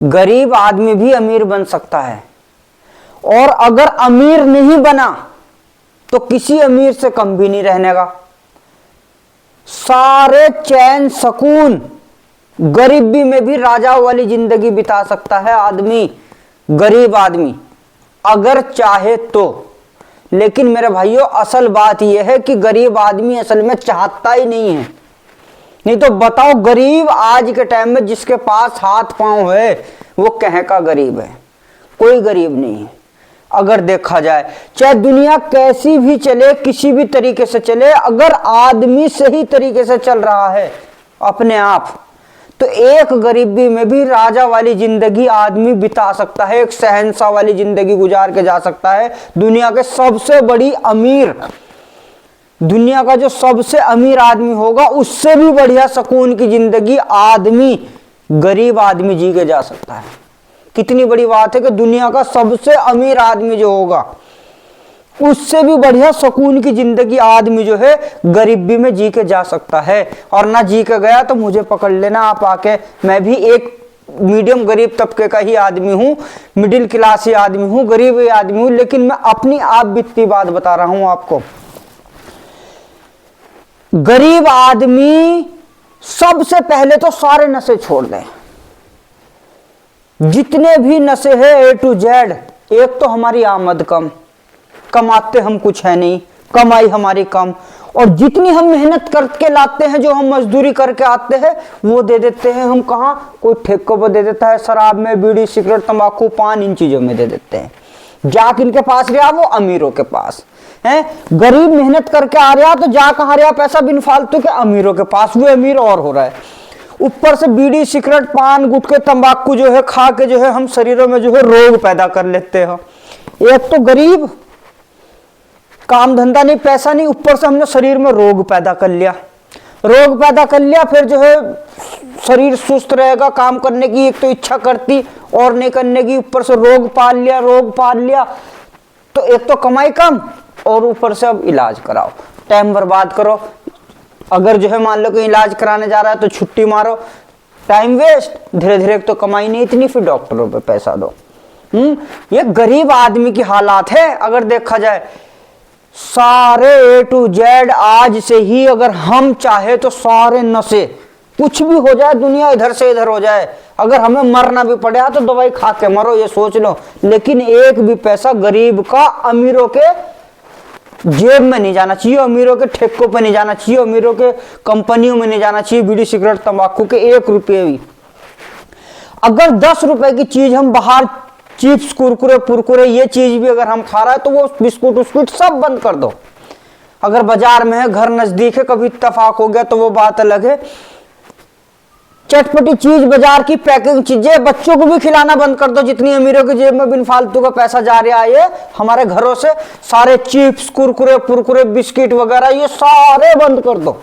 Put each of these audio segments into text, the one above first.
गरीब आदमी भी अमीर बन सकता है, और अगर अमीर नहीं बना तो किसी अमीर से कम भी नहीं रहने का। सारे चैन सुकून गरीबी में भी राजा वाली जिंदगी बिता सकता है आदमी, गरीब आदमी, अगर चाहे तो। लेकिन मेरे भाइयों, असल बात यह है कि गरीब आदमी असल में चाहता ही नहीं है। नहीं तो बताओ, गरीब आज के टाइम में जिसके पास हाथ पांव है वो कहे का गरीब है? कोई गरीब नहीं है। अगर देखा जाए, चाहे दुनिया कैसी भी चले, किसी भी तरीके से चले, अगर आदमी सही तरीके से चल रहा है अपने आप, तो एक गरीबी में भी राजा वाली जिंदगी आदमी बिता सकता है, एक शहंशाह वाली जिंदगी गुजार के जा सकता है। दुनिया के सबसे बड़ी अमीर, दुनिया का जो सबसे अमीर आदमी होगा उससे भी बढ़िया सुकून की जिंदगी आदमी, गरीब आदमी जी के जा सकता है। कितनी बड़ी बात है कि दुनिया का सबसे अमीर आदमी जो होगा उससे भी बढ़िया सुकून की जिंदगी आदमी जो है गरीबी में जी के जा सकता है। और ना जी के गया तो मुझे पकड़ लेना आप आके, मैं भी एक मीडियम गरीब तबके का ही आदमी हूं, मिडिल क्लास ही आदमी हूं, गरीब ही आदमी हूं, लेकिन मैं अपनी आप बीतती बात बता रहा हूं आपको। गरीब आदमी सबसे पहले तो सारे नशे छोड़ दें, जितने भी नशे हैं A to Z। एक तो हमारी आमद कम, कमाते हम कुछ है नहीं, कमाई हमारी कम, और जितनी हम मेहनत करके लाते हैं, जो हम मजदूरी करके आते हैं, वो दे देते हैं हम कहाँ? कोई ठेकों पर दे देता है, शराब में, बीड़ी, सिगरेट, तंबाकू, पान, इन चीजों में दे देते हैं। जा किनके पास गया? वो अमीरों के पास है। गरीब मेहनत करके आ रहा तो जा कहाँ रहा पैसा? बिन फालतू के अमीरों के पास। वो अमीर और हो रहा है, ऊपर से बीड़ी, सिगरेट, पान, गुटखे, तंबाकू जो है खा के जो है हम शरीरों में जो है रोग पैदा कर लेते हैं। एक तो गरीब, काम धंधा नहीं, पैसा नहीं, ऊपर से हमने शरीर में रोग पैदा कर लिया। रोग पैदा कर लिया, फिर जो है शरीर सुस्त रहेगा, काम करने की एक तो इच्छा करती और नहीं करने की, ऊपर से रोग पाल लिया, रोग पाल लिया, तो एक तो कमाई कम और ऊपर से अब इलाज कराओ, टाइम बर्बाद करो। अगर जो है मान लो कि इलाज कराने जा रहा है तो छुट्टी मारो, टाइम वेस्ट, धीरे धीरे तो कमाई नहीं इतनी, फिर डॉक्टरों पे पैसा दो। ये गरीब आदमी की हालात है। अगर देखा जाए सारे A to Z आज से ही अगर हम चाहे तो सारे नशे, कुछ भी हो जाए, दुनिया इधर से इधर हो जाए, अगर हमें मरना भी पड़े तो दवाई खा के मरो, ये सोच लो, लेकिन एक भी पैसा गरीब का अमीरों के जेब में नहीं जाना चाहिए, अमीरों के ठेकों पे नहीं जाना चाहिए, अमीरों के कंपनियों में नहीं जाना चाहिए। बीड़ी, सिगरेट, तंबाकू के 1 रुपये भी, अगर 10 रुपए की चीज हम बाहर, चिप्स, कुरकुरे, पुरकुरे, ये चीज भी अगर हम खा रहे हैं तो वो बिस्कुट उस्कुट सब बंद कर दो। अगर बाजार में है, घर नजदीक है, कभी इत्तेफाक हो गया तो वो बात अलग है। चटपटी चीज, बाजार की पैकिंग चीजें बच्चों को भी खिलाना बंद कर दो। जितनी अमीरों की जेब में बिन फालतू का पैसा जा रहा है, ये हमारे घरों से सारे चिप्स, कुरकुरे, पुरकुरे, बिस्किट वगैरह ये सारे बंद कर दो।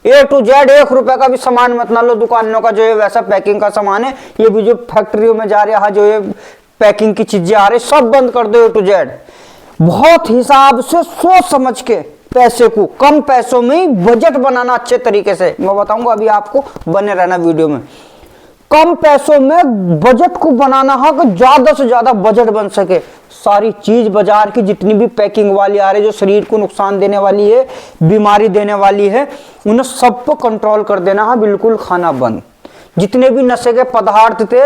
A to Z 1 रुपए का भी सामान मत ना लो। दुकानों का जो है वैसा पैकिंग का सामान है, ये भी जो फैक्ट्रियों में जा रहा है, जो ये पैकिंग की चीजें आ रही, सब बंद कर दो A to Z। बहुत हिसाब से सोच समझ के पैसे को, कम पैसों में बजट बनाना अच्छे तरीके से, मैं बताऊंगा अभी आपको, बने रहना वीडियो में। कम पैसों में बजट को बनाना है कि ज्यादा से ज्यादा बजट बन सके। सारी चीज बाजार की जितनी भी पैकिंग वाली आ रही है, जो शरीर को नुकसान देने वाली है, बीमारी देने वाली है, उन्हें सब पर कंट्रोल कर देना है, बिल्कुल खाना बंद। जितने भी नशे के पदार्थ थे,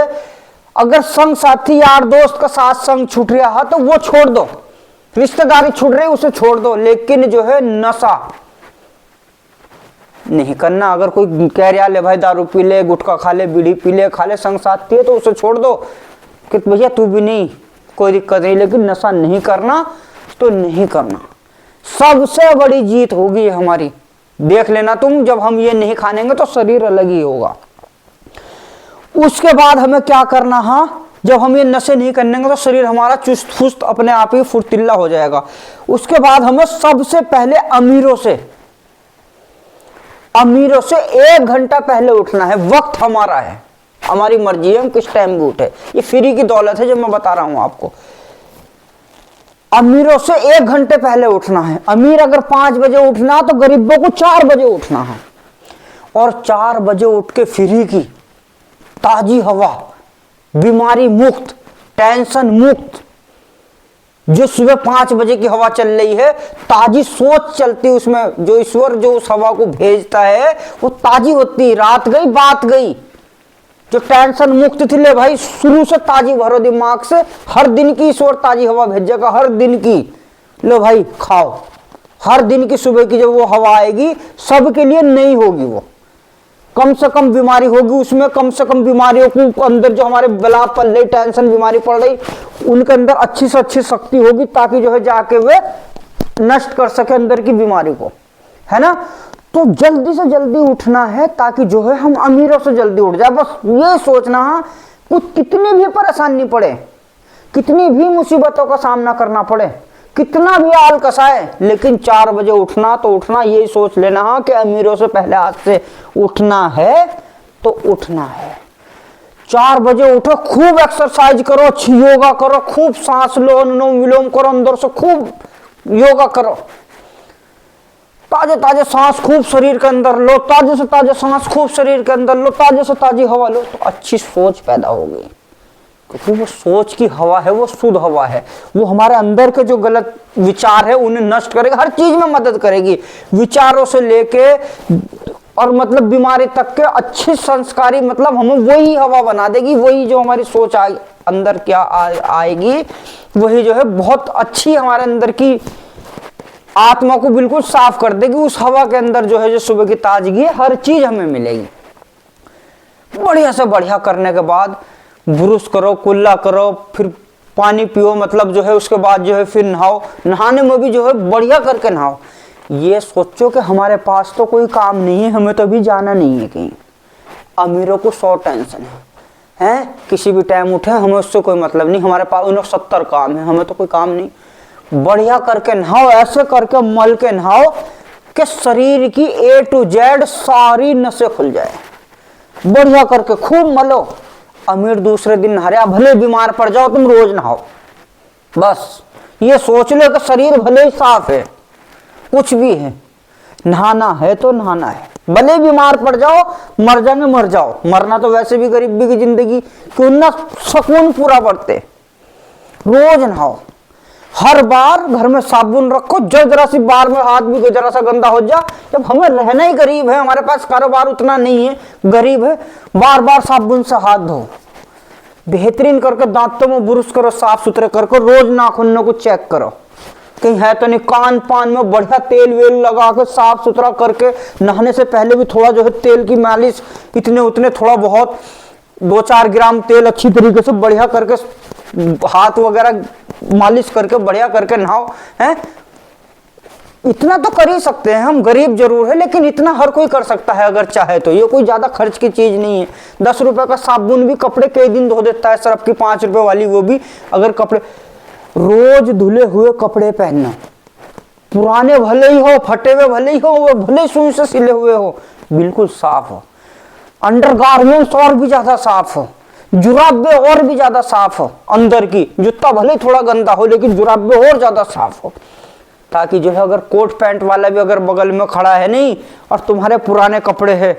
अगर संग साथी, यार दोस्त का साथ संग छूट रहा है तो वो छोड़ दो, रिश्तेदारी छूट रही उसे छोड़ दो, लेकिन जो है नशा नहीं करना। अगर कोई कह रहा ले भाई दारू पी ले, गुटखा खा ले, बीड़ी पी ले, खा ले, संग साथी है तो उसे छोड़ दो कि भैया तू भी नहीं, कोई दिक्कत नहीं, लेकिन नशा नहीं करना तो नहीं करना। सबसे बड़ी जीत होगी हमारी, देख लेना तुम, जब हम ये नहीं खानेंगे तो शरीर अलग ही होगा। उसके बाद हमें क्या करना है, जब हम ये नशे नहीं करेंगे तो शरीर हमारा चुस्त फुस्त अपने आप ही फुर्तीला हो जाएगा। उसके बाद हमें सबसे पहले अमीरों से 1 घंटा पहले उठना है। वक्त हमारा है, हमारी मर्जी है हम किस टाइम भी उठे, ये फ्री की दौलत है जो मैं बता रहा हूं आपको। अमीरों से 1 घंटे पहले उठना है। अमीर अगर 5 बजे उठना तो गरीबों को 4 बजे उठना है, और 4 बजे उठ के फ्री की ताजी हवा, बीमारी मुक्त, टेंशन मुक्त, जो सुबह 5 बजे की हवा चल रही है, ताजी सोच चलती है उसमें, जो ईश्वर जो उस हवा को भेजता है वो ताजी होती है। रात गई बात गई, जो टेंशन मुक्त थी, ले भाई शुरू से ताजी भरो दिमाग से, हर दिन की ईश्वर ताजी हवा भेजेगा, हर दिन की। लो भाई खाओ, हर दिन की सुबह की जब वो हवा आएगी सबके लिए नहीं होगी, वो कम से कम बीमारी होगी उसमें, कम से कम बीमारियों को अंदर जो हमारे बला पल रही, टेंशन बीमारी पड़ रही, उनके अंदर अच्छी से अच्छी शक्ति होगी ताकि जो है जाके वे नष्ट कर सके अंदर की बीमारी को, है ना। तो जल्दी से जल्दी उठना है ताकि जो है हम अमीरों से जल्दी उठ जाए। बस ये सोचना है, कुछ कितनी भी परेशानी पड़े, कितनी भी मुसीबतों का सामना करना पड़े, कितना भी आलकस आए, लेकिन 4 बजे उठना तो उठना। यही सोच लेना है कि अमीरों से पहले आज से उठना है तो उठना है। 4 बजे उठो, खूब एक्सरसाइज करो, अच्छी योगा करो, खूब सांस लो, अनुलोम विलोम करो, अंदर से खूब योगा करो, ताजे ताजे सांस खूब शरीर के अंदर लो, ताजे से ताजे सांस खूब शरीर के अंदर लो, ताजे से ताजी हवा लो, तो अच्छी सोच पैदा होगी। क्योंकि वो सोच की हवा है, वो शुद्ध हवा है, वो हमारे अंदर के जो गलत विचार है उन्हें नष्ट करेगी, हर चीज में मदद करेगी, विचारों से लेके और मतलब बीमारी तक के अच्छी संस्कारी, मतलब हमें वही हवा बना देगी, वही जो हमारी सोच अंदर क्या आएगी, वही जो है बहुत अच्छी हमारे अंदर की आत्मा को बिल्कुल साफ कर देगी। उस हवा के अंदर जो है जो सुबह की ताजगी है, हर चीज हमें मिलेगी। बढ़िया से बढ़िया करने के बाद ब्रुश करो, कुल्ला करो, फिर पानी पियो, मतलब जो है उसके बाद जो है फिर नहाओ। नहाने में भी जो है बढ़िया करके नहाओ। ये सोचो कि हमारे पास तो कोई काम नहीं है, हमें तो अभी जाना नहीं है कहीं। अमीरों को 100 टेंशन है, किसी भी टाइम उठे, हमें उससे कोई मतलब नहीं, हमारे पास उन्हें 70 काम है, हमें तो कोई काम नहीं। बढ़िया करके नहाओ, ऐसे करके मल के नहाओ कि शरीर की A to Z सारी नसें खुल जाए। बढ़िया करके खूब मलो। अमीर दूसरे दिन नहा रहे, भले बीमार पड़ जाओ तुम रोज नहाओ, बस ये सोच लो कि शरीर भले ही साफ है, कुछ भी है, नहाना है तो नहाना है, भले बीमार पड़ जाओ, मर जाने मर जाओ, मरना तो वैसे भी गरीबी की जिंदगी, क्यों ना सुकून पूरा बढ़ते। रोज नहाओ, हर बार घर में साबुन रखो, जब जरा सी बार में हाथ भी जरा सा गंदा हो जा, जब हमें रहना ही गरीब है, हमारे पास कारोबार उतना नहीं है, गरीब है, बार बार साबुन से हाथ धो, बेहतरीन करके दांतों में ब्रश करो, साफ सुथरे करके, रोज नाखूनों को चेक करो कहीं है तो नहीं, कान पान में बढ़िया तेल वेल लगा के साफ सुथरा करके, नहाने से पहले भी थोड़ा जो है तेल की मालिश, इतने उतने थोड़ा बहुत 2-4 ग्राम तेल अच्छी तरीके से बढ़िया करके हाथ वगैरह मालिश करके बढ़िया करके नहाओ, हैं। इतना तो कर ही सकते हैं हम, गरीब जरूर है लेकिन इतना हर कोई कर सकता है अगर चाहे तो। ये कोई ज्यादा खर्च की चीज नहीं है। 10 रुपए का साबुन भी कपड़े कई दिन धो देता है, सर्फ की 5 रुपए वाली वो भी। अगर कपड़े रोज धुले हुए कपड़े पहनना, पुराने भले ही हो, फटे हुए भले ही हो, वो भले सुई से सिले हुए हो, बिल्कुल साफ हो। अंडरगारमेंट्स और भी ज्यादा साफ हो, जुराबे और भी ज्यादा साफ हो, अंदर की जूता भले थोड़ा गंदा हो लेकिन जुराबे और ज्यादा साफ हो, ताकि जो है अगर कोट पैंट वाला भी अगर बगल में खड़ा है नहीं और तुम्हारे पुराने कपड़े हैं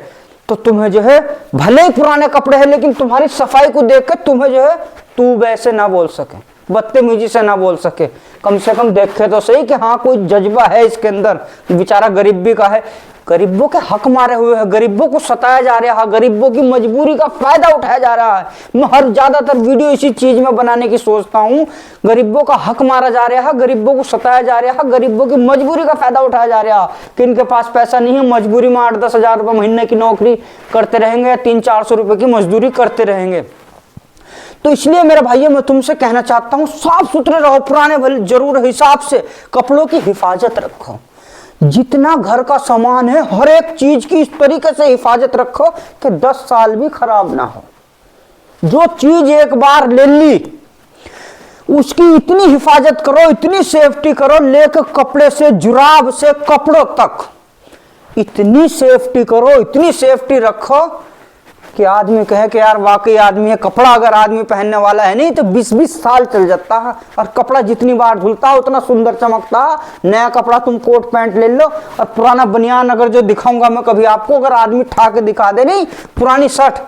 तो तुम्हें जो है भले ही पुराने कपड़े हैं लेकिन तुम्हारी सफाई को देख कर तुम्हें जो है तू वैसे ना बोल सके, बदतमीजी से ना बोल सके, कम से कम देखे तो सही कि हाँ कोई जज्बा है इसके अंदर। बेचारा गरीबी का है, गरीबों के हक मारे हुए है, गरीबों को सताया जा रहा है, गरीबों की मजबूरी का फायदा उठाया जा रहा है। मैं हर ज्यादातर वीडियो इसी चीज में बनाने की सोचता हूँ। गरीबों का हक मारा जा रहा है, गरीबों को सताया जा रहा है, गरीबों की मजबूरी का फायदा उठाया जा रहा है कि इनके पास पैसा नहीं है, मजबूरी में 8-10 हजार रुपये महीने की नौकरी करते रहेंगे या 300-400 रुपए की मजदूरी करते रहेंगे। तो इसलिए मेरे भाइयों मैं तुमसे कहना चाहता हूँ, साफ सुथरे रहो, पुराने भले जरूर हिसाब से कपड़ों की हिफाजत रखो। जितना घर का सामान है हर एक चीज की इस तरीके से हिफाजत रखो कि 10 साल भी खराब ना हो। जो चीज एक बार ले ली उसकी इतनी हिफाजत करो, इतनी सेफ्टी करो, लेकर कपड़े से जुराब से कपड़ों तक इतनी सेफ्टी करो, इतनी सेफ्टी रखो कि आदमी कहे कि यार वाकई आदमी है। कपड़ा अगर आदमी पहनने वाला है नहीं तो 20-20 साल चल जाता है, और कपड़ा जितनी बार धुलता है उतना सुंदर चमकता है। नया कपड़ा तुम कोट पैंट ले लो और पुराना बनियान अगर जो दिखाऊंगा मैं कभी आपको, अगर आदमी ठा के दिखा दे नहीं पुरानी शर्ट,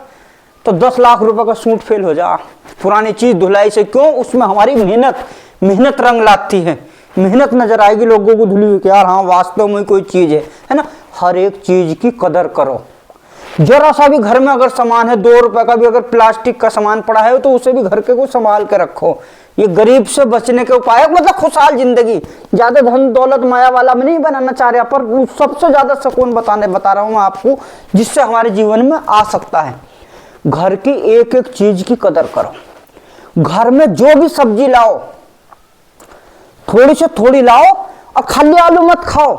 तो 10 लाख रुपए का सूट फेल हो जा। पुरानी चीज धुलाई से क्यों? उसमें हमारी मेहनत रंग लाती है। मेहनत नजर आएगी लोगों को धुली हुई कि यार हाँ वास्तव में कोई चीज है ना। हर एक चीज की कदर करो। जरा सा भी घर में अगर सामान है, 2 रुपए का भी अगर प्लास्टिक का सामान पड़ा है तो उसे भी घर के को संभाल के रखो। ये गरीब से बचने के उपाय है। मतलब खुशहाल जिंदगी, ज्यादा धन दौलत माया वाला में नहीं बनाना चाह रहा, पर सबसे ज्यादा सुकून बता रहा हूं मैं आपको, जिससे हमारे जीवन में आ सकता है। घर की एक एक चीज की कदर करो। घर में जो भी सब्जी लाओ, थोड़ी से थोड़ी लाओ, और खाली आलू मत खाओ,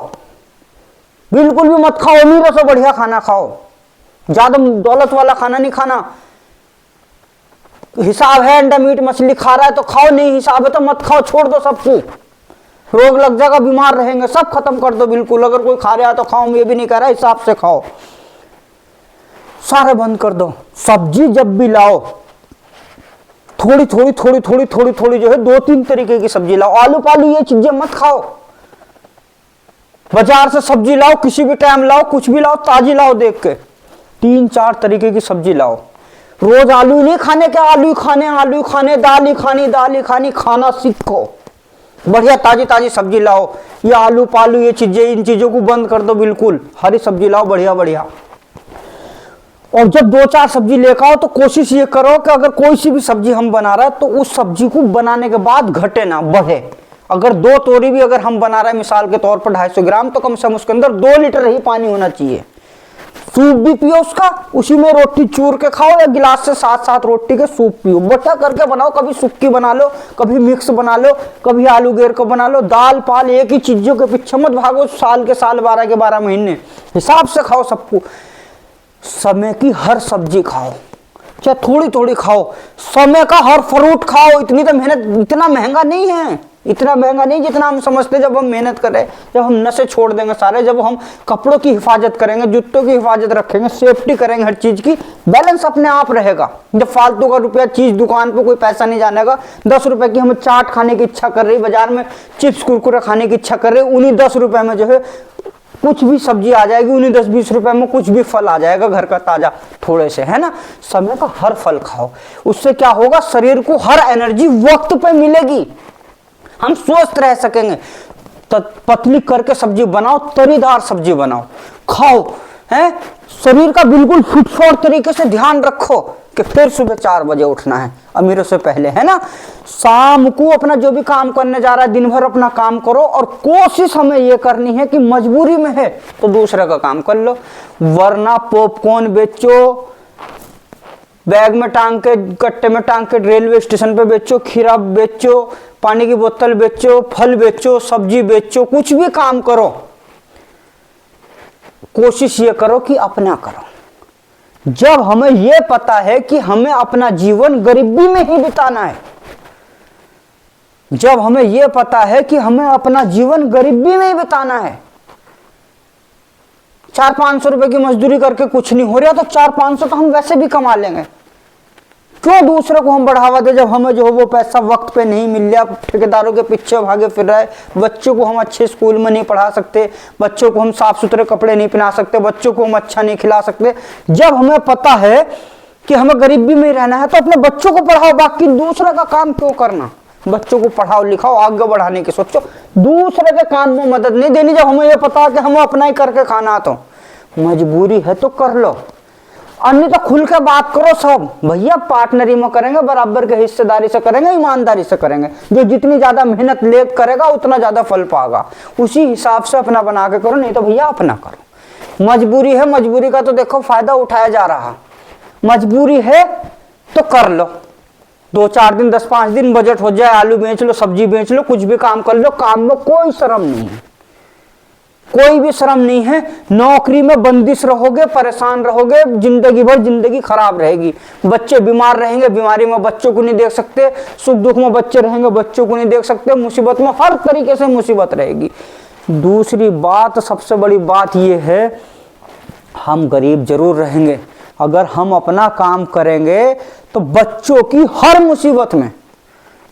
बिल्कुल भी मत खाओ। अमीरों से बढ़िया खाना खाओ, ज्यादा दौलत वाला खाना नहीं खाना। हिसाब है, अंडा मीट मछली खा रहा है तो खाओ, नहीं हिसाब है तो मत खाओ, छोड़ दो सबको। रोग लग जाएगा, बीमार रहेंगे, सब खत्म कर दो बिल्कुल। अगर कोई खा रहा है तो खाओ, मैं ये भी नहीं कह रहा, हिसाब से खाओ, सारे बंद कर दो। सब्जी जब भी लाओ, थोड़ी थोड़ी जो है 2-3 तरीके की सब्जी लाओ। आलू पालू ये चीजें मत खाओ। बाजार से सब्जी लाओ, किसी भी टाइम लाओ, कुछ भी लाओ, ताजी लाओ देख के। 3-4 तरीके की सब्जी लाओ। रोज आलू नहीं खाने के, आलू खाने, दाल ही खानी, खाना सीखो। बढ़िया ताजी ताजी सब्जी लाओ। ये आलू पालू ये चीजें, इन चीजों को बंद कर दो बिल्कुल। हरी सब्जी लाओ बढ़िया बढ़िया। और जब 2-4 सब्जी लेकर आओ तो कोशिश ये करो कि अगर कोई सी भी सब्जी हम बना रहे हैं तो उस सब्जी को बनाने के बाद घटे ना, बढ़े। अगर 2 तोरी भी अगर हम बना रहे हैं मिसाल के तौर पर 250 ग्राम, तो कम से कम उसके अंदर 2 लीटर ही पानी होना चाहिए। सूप भी पियो उसका, उसी में रोटी चूर के खाओ, या गिलास से साथ रोटी के सूप पियो। बढ़िया करके बनाओ, कभी सुक्की बना लो, कभी मिक्स बना लो, कभी आलू घेर को बना लो। दाल पाल एक ही चीजों के पीछे मत भागो, साल के साल 12 के 12 महीने हिसाब से खाओ सबको। समय की हर सब्जी खाओ, चाहे थोड़ी थोड़ी खाओ। समय का हर फ्रूट खाओ। इतनी तो मेहनत, इतना महंगा नहीं है, इतना महंगा नहीं जितना हम समझते। जब हम मेहनत करें, जब हम नशे छोड़ देंगे सारे, जब हम कपड़ों की हिफाजत करेंगे, जूतों की हिफाजत रखेंगे, सेफ्टी करेंगे, हर चीज की, बैलेंस अपने आप रहेगा। जब फालतू का रुपया चीज दुकान पे कोई पैसा नहीं जानेगा। 10 रुपए की हमें चाट खाने की इच्छा कर रही, बाजार में चिप्स कुरकुरे खाने की इच्छा कर रही, उन्हीं 10 रुपए में जो है कुछ भी सब्जी आ जाएगी, उन्हीं 10-20 रुपए में कुछ भी फल आ जाएगा घर का ताजा थोड़े से, है ना। समय का हर फल खाओ। उससे क्या होगा, शरीर को हर एनर्जी वक्त पे मिलेगी, हम स्वस्थ रह सकेंगे। पतली करके सब्जी बनाओ, तरीदार सब्जी बनाओ, खाओ, है। शरीर का बिल्कुल फिटफोर तरीके से ध्यान रखो कि फिर सुबह 4 बजे उठना है, अमीरों से पहले, है ना। शाम को अपना जो भी काम करने जा रहा है, दिन भर अपना काम करो। और कोशिश हमें ये करनी है कि मजबूरी में है तो दूसरे का काम कर लो, वरना पॉपकॉर्न बेचो, बैग में टांग के, कट्टे में टांग के रेलवे स्टेशन पे बेचो, खीरा बेचो, पानी की बोतल बेचो, फल बेचो, सब्जी बेचो, कुछ भी काम करो, कोशिश ये करो कि अपना करो। जब हमें यह पता है कि हमें अपना जीवन गरीबी में ही बिताना है, जब हमें यह पता है कि हमें अपना जीवन गरीबी में ही बिताना है, 400-500 रुपए की मजदूरी करके कुछ नहीं हो रहा तो 400-500 तो हम वैसे भी कमा लेंगे। क्यों दूसरे को हम बढ़ावा दे, जब हमें जो है वो पैसा वक्त पे नहीं मिल रहा, ठेकेदारों के पीछे भागे फिर रहे, बच्चों को हम अच्छे स्कूल में नहीं पढ़ा सकते, बच्चों को हम साफ सुथरे कपड़े नहीं पहना सकते, बच्चों को हम अच्छा नहीं खिला सकते। जब हमें पता है कि हमें गरीबी में रहना है तो अपने बच्चों को पढ़ाओ, बाकी दूसरे का काम क्यों करना। बच्चों को पढ़ाओ लिखाओ, आगे बढ़ाने की सोचो, दूसरे के काम में मदद नहीं देनी। जब हमें यह पता है कि हमें अपना ही करके खाना, तो मजबूरी है तो कर लो, अन्य तो खुल के बात करो सब। भैया पार्टनरी में करेंगे, बराबर के हिस्सेदारी से करेंगे, ईमानदारी से करेंगे। जो जितनी ज्यादा मेहनत ले करेगा उतना ज्यादा फल पाएगा। उसी हिसाब से अपना बना के करो, नहीं तो भैया अपना करो। मजबूरी है, मजबूरी का तो देखो फायदा उठाया जा रहा। मजबूरी है तो कर लो, 2-4 दिन 10-5 दिन बजट हो जाए, आलू बेच लो, सब्जी बेच लो, कुछ भी काम कर लो। काम में कोई शर्म नहीं है, कोई भी शर्म नहीं है। नौकरी में बंदिश रहोगे, परेशान रहोगे, जिंदगी भर जिंदगी खराब रहेगी। बच्चे बीमार रहेंगे, बीमारी में बच्चों को नहीं देख सकते, सुख दुख में बच्चे रहेंगे, बच्चों को नहीं देख सकते, मुसीबत में हर तरीके से मुसीबत रहेगी। दूसरी बात, सबसे बड़ी बात यह है, हम गरीब जरूर रहेंगे, अगर हम अपना काम करेंगे तो बच्चों की हर मुसीबत में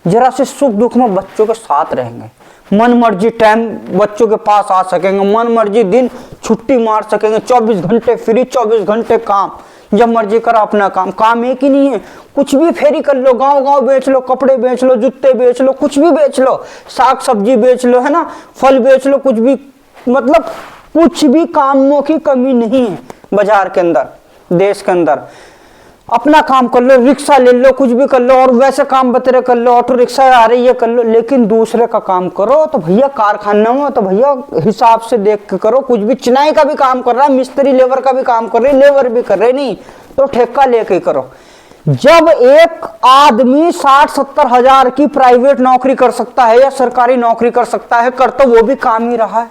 जरा से सुख दुख में बच्चों के साथ रहेंगे। मन मर्जी टाइम बच्चों के पास आ सकेंगे, मन मर्जी दिन छुट्टी मार सकेंगे, 24 घंटे फ्री, 24 घंटे काम। जब मर्जी करो अपना काम, काम एक ही नहीं है, कुछ भी फेरी कर लो, गांव गांव बेच लो, कपड़े बेच लो, जूते बेच लो, कुछ भी बेच लो, साग सब्जी बेच लो, है ना, फल बेच लो, कुछ भी, मतलब कुछ भी कामों की कमी नहीं है बाजार के अंदर, देश के अंदर। अपना काम कर लो, रिक्शा ले लो, कुछ भी कर लो, और वैसे काम बतेरे कर लो, ऑटो रिक्शा आ रही है कर लो, लेकिन दूसरे का काम करो तो भैया कारखाना में तो भैया हिसाब से देख के करो। कुछ भी चिनाई का भी काम कर रहा है, मिस्त्री लेबर का भी काम कर रहे, लेबर भी कर रहे, नहीं तो ठेका लेके करो। जब एक आदमी 60-70 हजार की प्राइवेट नौकरी कर सकता है या सरकारी नौकरी कर सकता है, कर तो वो भी काम ही रहा है,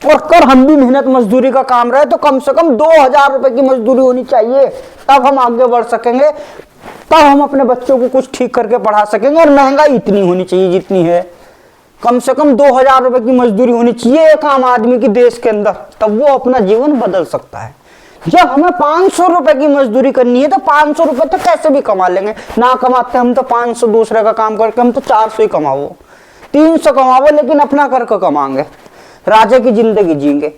और कर हम भी मेहनत मजदूरी का काम रहे, तो कम से कम 2000 रुपए की मजदूरी होनी चाहिए, तब हम आगे बढ़ सकेंगे, तब हम अपने बच्चों को कुछ ठीक करके पढ़ा सकेंगे। और महंगाई इतनी होनी चाहिए जितनी है, कम से कम 2000 रुपए की मजदूरी होनी चाहिए एक आम आदमी की देश के अंदर, तब वो अपना जीवन बदल सकता है। जब हमें 500 रुपए की मजदूरी करनी है तो 500 रुपए तो कैसे भी कमा लेंगे, ना कमाते हम तो 500 दूसरे का काम करके हम तो 400 ही कमाओ, 300 कमाओ, लेकिन अपना करके कमाएंगे, राजा की जिंदगी जीएंगे।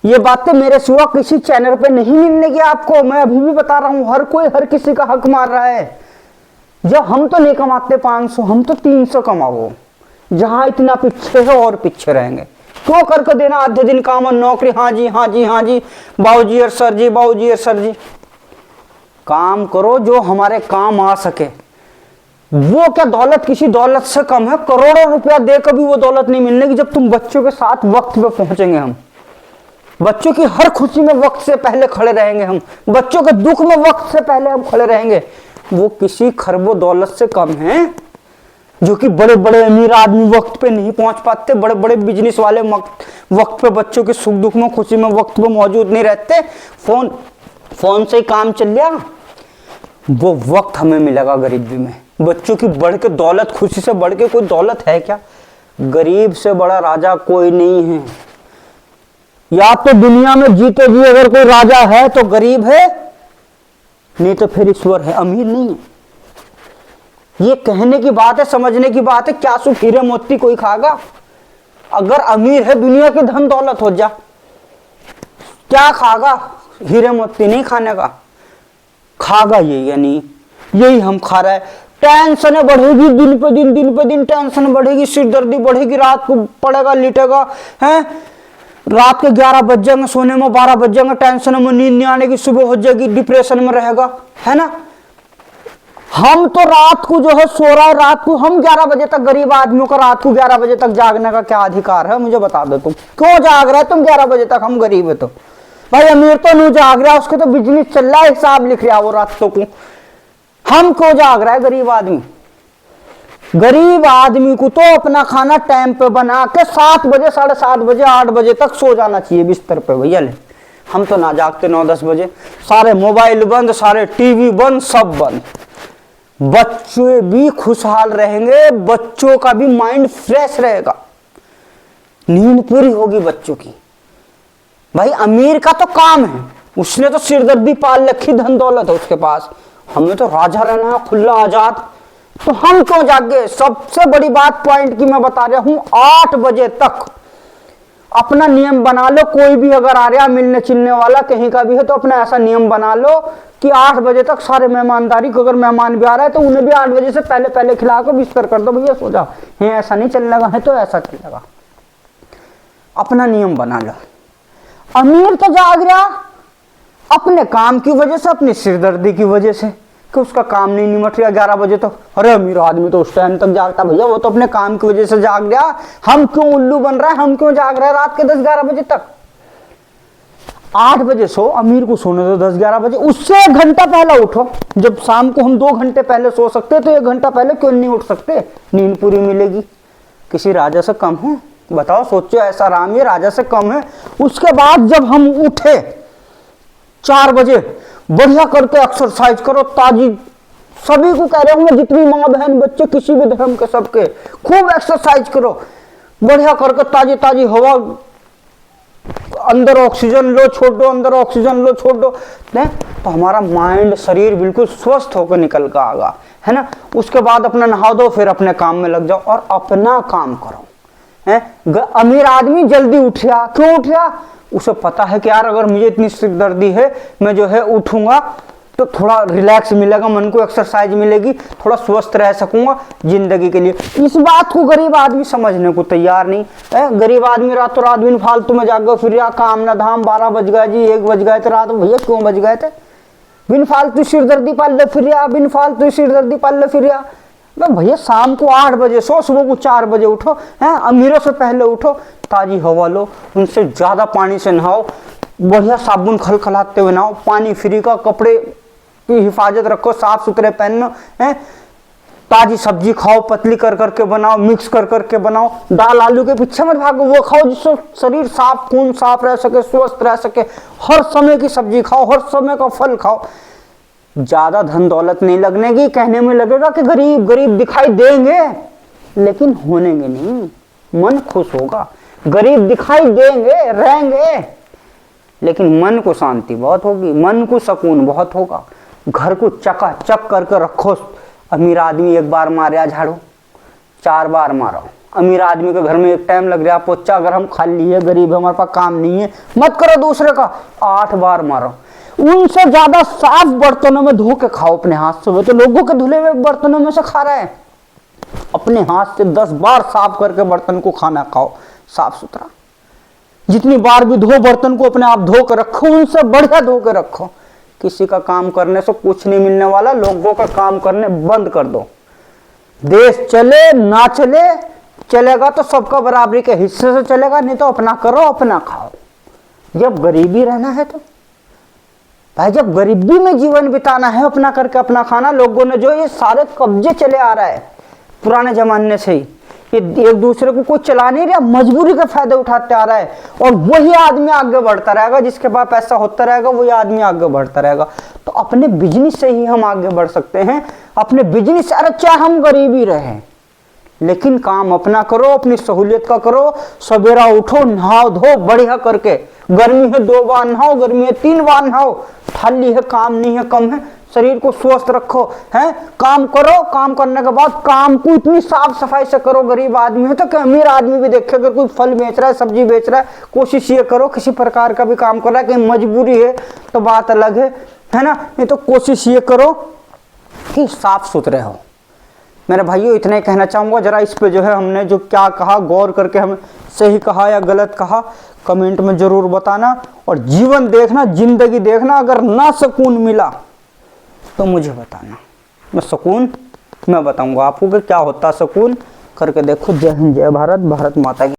ये बातें मेरे सिवा किसी चैनल पे नहीं मिलने की आपको, मैं अभी भी बता रहा हूं, हर कोई हर किसी का हक मार रहा है। जब हम तो नहीं कमाते 500, हम तो 300 कमाओ, जहां इतना पीछे है और पीछे रहेंगे। क्यों करके देना आधे दिन काम और नौकरी, हाँ जी हाँ जी हाँ जी, बाबूजी और सर जी, बाबूजी और सर जी। काम करो जो हमारे काम आ सके। वो क्या दौलत किसी दौलत से कम है, करोड़ों रुपया दे कभी वो दौलत नहीं मिलने की, जब तुम बच्चों के साथ वक्त पे पहुंचेंगे। हम बच्चों की हर खुशी में वक्त से पहले खड़े रहेंगे, हम बच्चों के दुख में वक्त से पहले हम खड़े रहेंगे। वो किसी खरबों दौलत से कम है, जो कि बड़े बड़े अमीर आदमी वक्त पे नहीं पहुंच पाते, बड़े बड़े बिजनेस वाले वक्त पे बच्चों के सुख दुख में खुशी में वक्त पे मौजूद नहीं रहते, फोन से ही काम चल गया। वो वक्त हमें मिलेगा गरीबी में। बच्चों की बढ़ के दौलत, खुशी से बढ़ के कोई दौलत है क्या? गरीब से बड़ा राजा कोई नहीं है। या तो दुनिया में जीते जी अगर कोई राजा है तो गरीब है, नहीं तो फिर ईश्वर है, अमीर नहीं है। ये कहने की बात है, समझने की बात है। क्या सुख हीरे मोती कोई खागा? अगर अमीर है, दुनिया की धन दौलत हो जा, क्या खागा? हीरे मोती नहीं खाने का, खागा यही या नहीं? यही हम खा रहे हैं। टेंशन बढ़ेगी दिन पे दिन टेंशन बढ़ेगी, सिरदर्दी बढ़ेगी, रात को पड़ेगा लिटेगा, है रात के 11 बज जाएंगे, सोने में 12 बज जाएंगे, टेंशन में नींद नहीं आने की, सुबह हो जाएगी, डिप्रेशन में रहेगा, है ना। हम तो रात को जो है सो रहा है, रात को हम 11 बजे तक, गरीब आदमियों का रात को 11 बजे तक जागने का क्या अधिकार है? मुझे बता दो, तुम क्यों जाग रहे हो तुम 11 बजे तक? हम गरीब है तो भाई, अमीर तो नहीं जाग रहा, उसके तो बिजनेस चल रहा है, हिसाब लिख रहा वो रातों को। हम क्यों जाग रहा है गरीब आदमी? गरीब आदमी को तो अपना खाना टाइम पे बना के 7 बजे, 7:30 बजे, 8 बजे तक सो जाना चाहिए बिस्तर पे भैया। ले हम तो ना जागते 9-10 बजे, सारे मोबाइल बंद, सारे टीवी बंद, सब बंद। बच्चे भी खुशहाल रहेंगे, बच्चों का भी माइंड फ्रेश रहेगा, नींद पूरी होगी बच्चों की। भाई अमीर का तो काम है, उसने तो सिरदर्दी पाल रखी, धन दौलत है उसके पास। हमें तो राजा रहना है, खुला आजाद, तो हम क्यों जागे? सबसे बड़ी बात पॉइंट की मैं बता रहा हूं, 8 बजे तक अपना नियम बना लो। कोई भी अगर आ रहा मिलने चिलने वाला कहीं का भी है तो अपना ऐसा नियम बना लो कि 8 बजे तक सारे मेहमानदारी को, अगर मेहमान भी आ रहा है तो उन्हें भी 8 बजे से पहले पहले खिला कर बिस्तर कर दो, भैया सो जाओ। है ऐसा नहीं चलेगा, है तो ऐसा चलेगा। अपना नियम बना लो। अमीर तो जाग रहा अपने काम की वजह से, अपनी सिरदर्दी की वजह से, कि उसका काम नहीं निमट रहा 11 बजे तक। अरे अमीर आदमी तो उस टाइम तक जागता, भैया वो तो अपने काम की वजह से जाग गया। हम क्यों उल्लू बन रहे हैं? हम क्यों जाग रहे हैं रात के 10-11 बजे तक? 8 बजे सो, अमीर को सोने दो 10-11 बजे, उससे 1 घंटा पहले उठो। जब शाम को हम 2 घंटे पहले सो सकते तो 1 घंटा पहले क्यों नहीं उठ सकते? नींद पूरी मिलेगी। किसी राजा से कम है? बताओ, सोचो, ऐसा राम ये राजा से कम है? उसके बाद जब हम उठे 4 बजे, बढ़िया करके एक्सरसाइज करो, ताजी, सभी को कह रहा हूं मैं, जितनी माँ बहन बच्चे किसी भी धर्म के, सबके खूब एक्सरसाइज करो, बढ़िया करके ताजी ताजी हवा, अंदर ऑक्सीजन लो छोड़ दो, अंदर ऑक्सीजन लो छोड़ दो, नहीं तो हमारा माइंड, शरीर बिल्कुल स्वस्थ होकर निकल कर आएगा, है ना। उसके बाद अपना नहा दो, फिर अपने काम में लग जाओ और अपना काम करो। है अमीर आदमी जल्दी उठिया, क्यों उठिया? उसे पता है कि यार अगर मुझे इतनी सिरदर्दी है, मैं जो है उठूंगा तो थोड़ा रिलैक्स मिलेगा, मन को एक्सरसाइज मिलेगी, थोड़ा स्वस्थ रह सकूंगा जिंदगी के लिए। इस बात को गरीब आदमी समझने को तैयार नहीं है। गरीब आदमी रातों रात बिन फालतू में जागो फिर या काम ना धाम, 12 बज गए जी, 1 बज गए थे रात में, भैया क्यों बज गए थे? बिन फालतू सिरदर्दी पाल ले फिर, बिन फालतू सिरदर्दी पाल ले फिर। भैया शाम को 8 बजे सो, सुबह को 4 बजे उठो, हैं अमीरों से पहले उठो, ताजी हवा लो, उनसे ज्यादा पानी से नहाओ, बढ़िया साबुन खलखलाते हुए नहाओ, पानी फ्री का, कपड़े की हिफाजत रखो, साफ सुथरे पहनो, हैं ताजी सब्जी खाओ, पतली कर करके बनाओ, मिक्स कर करके बनाओ, दाल आलू के पीछे मत भागो, वो खाओ जिससे शरीर साफ, खून साफ रह सके, स्वस्थ रह सके। हर समय की सब्जी खाओ, हर समय का फल खाओ। ज्यादा धन दौलत नहीं लगने की, कहने में लगेगा कि गरीब गरीब दिखाई देंगे, लेकिन होनेंगे नहीं, मन खुश होगा। गरीब दिखाई देंगे, रहेंगे, लेकिन मन को शांति बहुत होगी, मन को सुकून बहुत होगा। घर को चकाचक करके रखो। अमीर आदमी 1 बार मारे झाड़ू, 4 बार मारो। अमीर आदमी के घर में 1 टाइम लग रहा पोछा, अगर हम खाली है, गरीब हमारे पास काम नहीं है, मत करो दूसरे का, 8 बार मारो। उनसे ज्यादा साफ बर्तनों में धो के खाओ अपने हाथ से। वो तो लोगों के धुले हुए बर्तनों में से खा रहे हैं, अपने हाथ से 10 बार साफ करके बर्तन को खाना खाओ, साफ सुथरा। जितनी बार भी धो बर्तन को अपने आप धो के रखो, उनसे बढ़िया धो के रखो। किसी का काम करने से कुछ नहीं मिलने वाला, लोगों का काम करने बंद कर दो। देश चले ना चले, चलेगा तो सबका बराबरी के हिस्से से चलेगा, नहीं तो अपना करो, अपना खाओ। जब गरीबी रहना है तो भाई, जब गरीबी में जीवन बिताना है, अपना करके अपना खाना। लोगों ने जो ये सारे कब्जे चले आ रहा है पुराने जमाने से ही, ये एक दूसरे को कोई चला नहीं रहा, मजबूरी का फायदा उठाते आ रहा है। और वही आदमी आगे बढ़ता रहेगा, जिसके पास पैसा होता रहेगा वही आदमी आगे बढ़ता रहेगा। तो अपने बिजनेस से ही हम आगे बढ़ सकते हैं। अपने बिजनेस से, अरे चाहे हम गरीबी रहे, लेकिन काम अपना करो, अपनी सहूलियत का करो। सवेरा उठो, नहाओ धो बढ़िया करके, गर्मी है 2 बार नहाओ, गर्मी है 3 बार नहाओ, थाली है, काम नहीं है, कम है, शरीर को स्वस्थ रखो, हैं काम करो। काम करने के बाद काम को इतनी साफ सफाई से करो। गरीब आदमी है तो अमीर आदमी भी देखे, अगर कोई फल बेच रहा है, सब्जी बेच रहा है, कोशिश ये करो, किसी प्रकार का भी काम कर रहा है, कहीं मजबूरी है तो बात अलग है ना, नहीं तो कोशिश ये करो कि साफ सुथरे हो। मेरे भाइयों, इतना ही कहना चाहूँगा। जरा इस पे जो है हमने जो क्या कहा, गौर करके हमें सही कहा या गलत कहा, कमेंट में जरूर बताना। और जीवन देखना, जिंदगी देखना, अगर ना सुकून मिला तो मुझे बताना, मैं बताऊंगा आपको कि क्या होता सुकून। करके देखो। जय हिंद, जय भारत, भारत माता की।